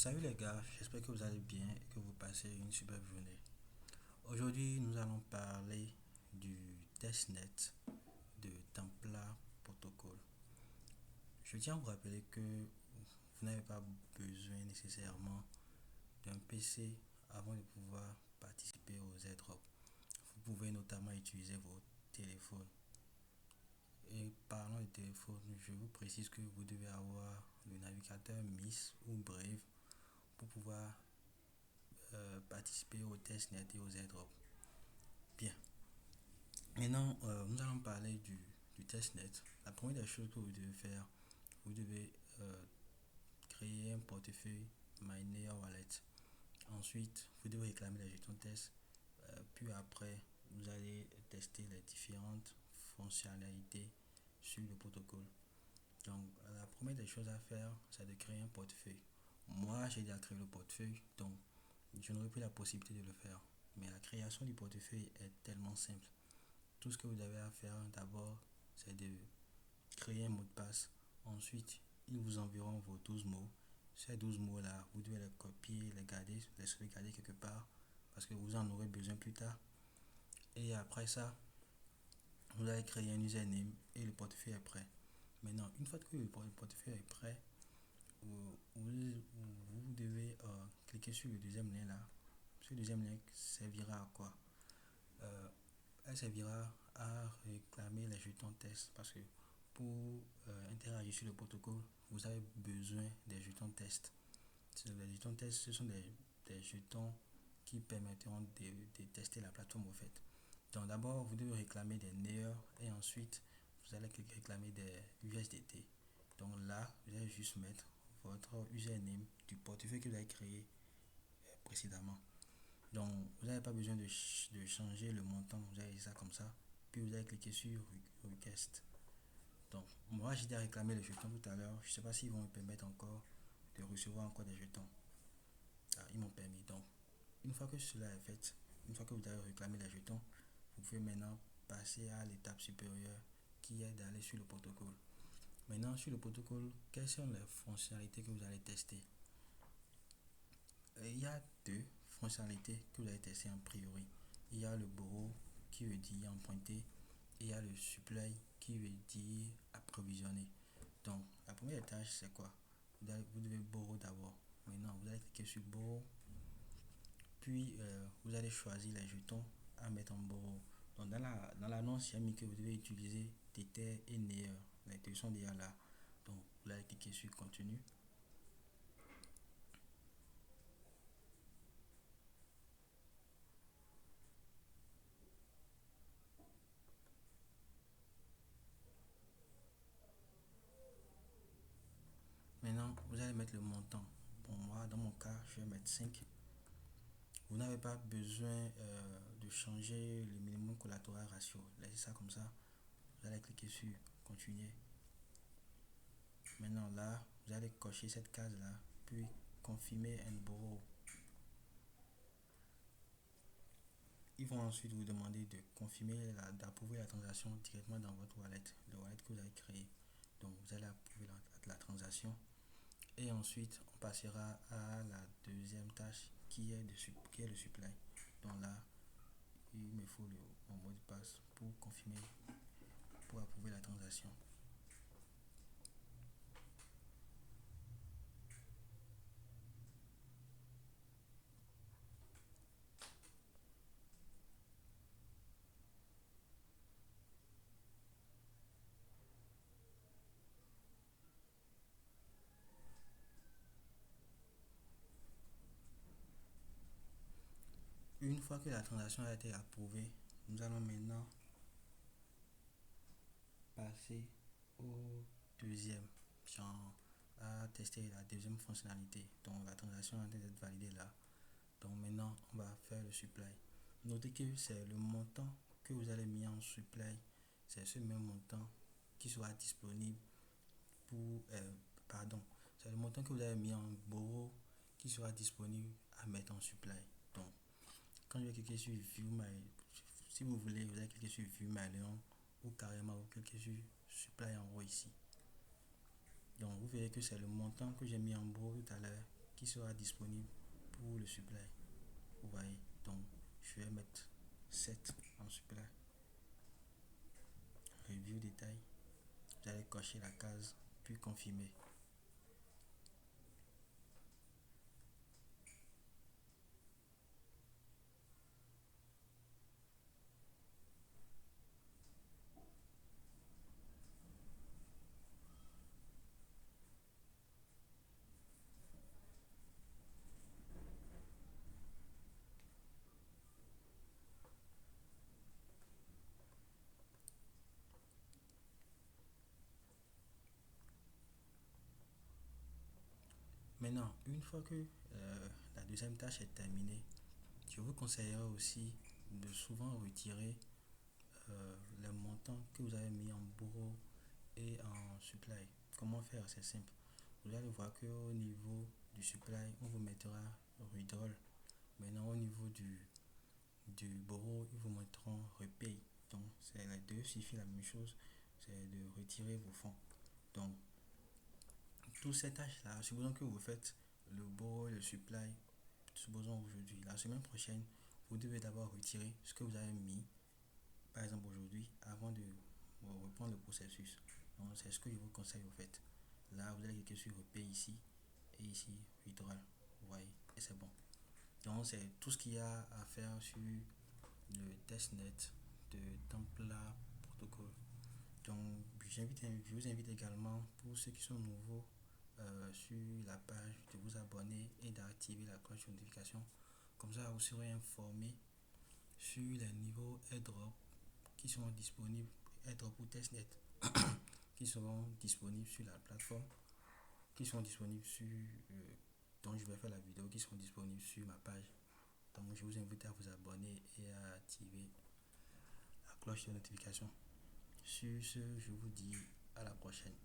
Salut les gars, j'espère que vous allez bien et que vous passez une superbe journée. Aujourd'hui, nous allons parler du testnet de Templar Protocol. Je tiens à vous rappeler que vous n'avez pas besoin nécessairement d'un PC avant de pouvoir participer aux airdrops. Vous pouvez notamment utiliser vos téléphones. Et parlant de téléphone, je vous précise que vous devez avoir le navigateur MIS ou Brave pour pouvoir participer au testnet et aux airdrops. Bien. Maintenant, nous allons parler du testnet. La première des choses que vous devez faire, vous devez créer un portefeuille MyNear Wallet. Ensuite, vous devez réclamer les jetons test. Puis après, vous allez tester les différentes fonctionnalités sur le protocole. Donc, la première des choses à faire, c'est de créer un portefeuille. Moi, j'ai déjà créé le portefeuille, donc je n'aurai plus la possibilité de le faire. Mais la création du portefeuille est tellement simple. Tout ce que vous avez à faire d'abord, c'est de créer un mot de passe. Ensuite, ils vous enverront vos 12 mots. Ces 12 mots-là, vous devez les copier, les garder, les sauvegarder quelque part parce que vous en aurez besoin plus tard. Et après ça, vous allez créer un username et le portefeuille est prêt. Maintenant, une fois que le portefeuille est prêt, vous devez cliquer sur le deuxième lien là. Ce deuxième lien servira à quoi? Elle servira à réclamer les jetons test parce que pour interagir sur le protocole, vous avez besoin des jetons test. Les jetons test, ce sont des jetons qui permettront de tester la plateforme au fait. Donc d'abord, vous devez réclamer des NEAR et ensuite, vous allez réclamer des USDT. Donc là, vous allez juste mettre votre username du portefeuille que vous avez créé précédemment. Donc, vous n'avez pas besoin de changer le montant, vous avez ça comme ça. Puis vous allez cliquer sur Request. Donc, moi j'ai déjà réclamé les jetons tout à l'heure. Je ne sais pas s'ils vont me permettre encore de recevoir encore des jetons. Ah, ils m'ont permis. Donc, une fois que cela est fait, une fois que vous avez réclamé les jetons, vous pouvez maintenant passer à l'étape supérieure qui est d'aller sur le protocole. Maintenant, sur le protocole, quelles sont les fonctionnalités que vous allez tester? Il y a deux fonctionnalités que vous allez tester en priori. Il y a le borrow qui veut dire emprunter et il y a le supply qui veut dire approvisionner. Donc, la première tâche, c'est quoi? Vous devez borrow d'abord. Maintenant, vous allez cliquer sur borrow. Puis, vous allez choisir les jetons à mettre en borrow. Donc, dans l'annonce, il y a mis que vous devez utiliser Tether et Near. Les deux sont déjà là. Donc, vous allez cliquer sur continue. Maintenant, vous allez mettre le montant. Pour moi, dans mon cas, je vais mettre 5. Vous n'avez pas besoin de changer le minimum collatéral ratio. Laissez ça comme ça. Vous allez cliquer sur continuer. Maintenant là, vous allez cocher cette case là, puis confirmer and borrow. Ils vont ensuite vous demander de confirmer, d'approuver la transaction directement dans votre wallet, le wallet que vous avez créé. Donc vous allez approuver la transaction. Et ensuite, on passera à la deuxième tâche qui est le supply. Donc là, il me faut mon mot de passe pour confirmer, pour approuver la transaction. Une fois que la transaction a été approuvée, nous allons maintenant passer au deuxième, genre à tester la deuxième fonctionnalité. Donc la transaction a été validée là. Donc maintenant, on va faire le supply. Notez que c'est le montant que vous allez mettre en supply, c'est ce même montant qui sera disponible pour, c'est le montant que vous avez mis en borrow qui sera disponible à mettre en supply. Donc, quand je vais cliquer sur View My, si vous voulez, vous allez cliquer sur View My Leon ou carrément vous cliquez sur Supply en haut ici. Donc, vous verrez que c'est le montant que j'ai mis en borrow tout à l'heure qui sera disponible pour le supply. Vous voyez, donc je vais mettre 7 en supply. Review détail. Vous allez cocher la case puis confirmer. Maintenant, une fois que la deuxième tâche est terminée, je vous conseillerais aussi de souvent retirer les montants que vous avez mis en borrow et en supply. Comment faire? C'est simple. Vous allez voir qu'au niveau du supply, on vous mettra withdrawal. Maintenant, au niveau du borrow, ils vous mettront repay. Donc, c'est les deux signifient la même chose, c'est de retirer vos fonds. Donc, toutes ces tâches-là, supposons que vous faites le borrow, le supply, supposons aujourd'hui. La semaine prochaine, vous devez d'abord retirer ce que vous avez mis, par exemple aujourd'hui, avant de reprendre le processus. Donc, c'est ce que je vous conseille au fait. Là, vous allez cliquer sur repay ici et ici, withdrawal. Vous voyez, et c'est bon. Donc, c'est tout ce qu'il y a à faire sur le testnet de Templar Protocol. Donc, je vous invite également, pour ceux qui sont nouveaux sur la page, de vous abonner et d'activer la cloche de notification. Comme ça, vous serez informé sur les niveaux airdrop qui seront disponibles, airdrop ou testnet, qui seront disponibles sur la plateforme, qui seront disponibles sur, dont je vais faire la vidéo, qui seront disponibles sur ma page. Donc, je vous invite à vous abonner et à activer la cloche de notification. Sur ce, je vous dis à la prochaine.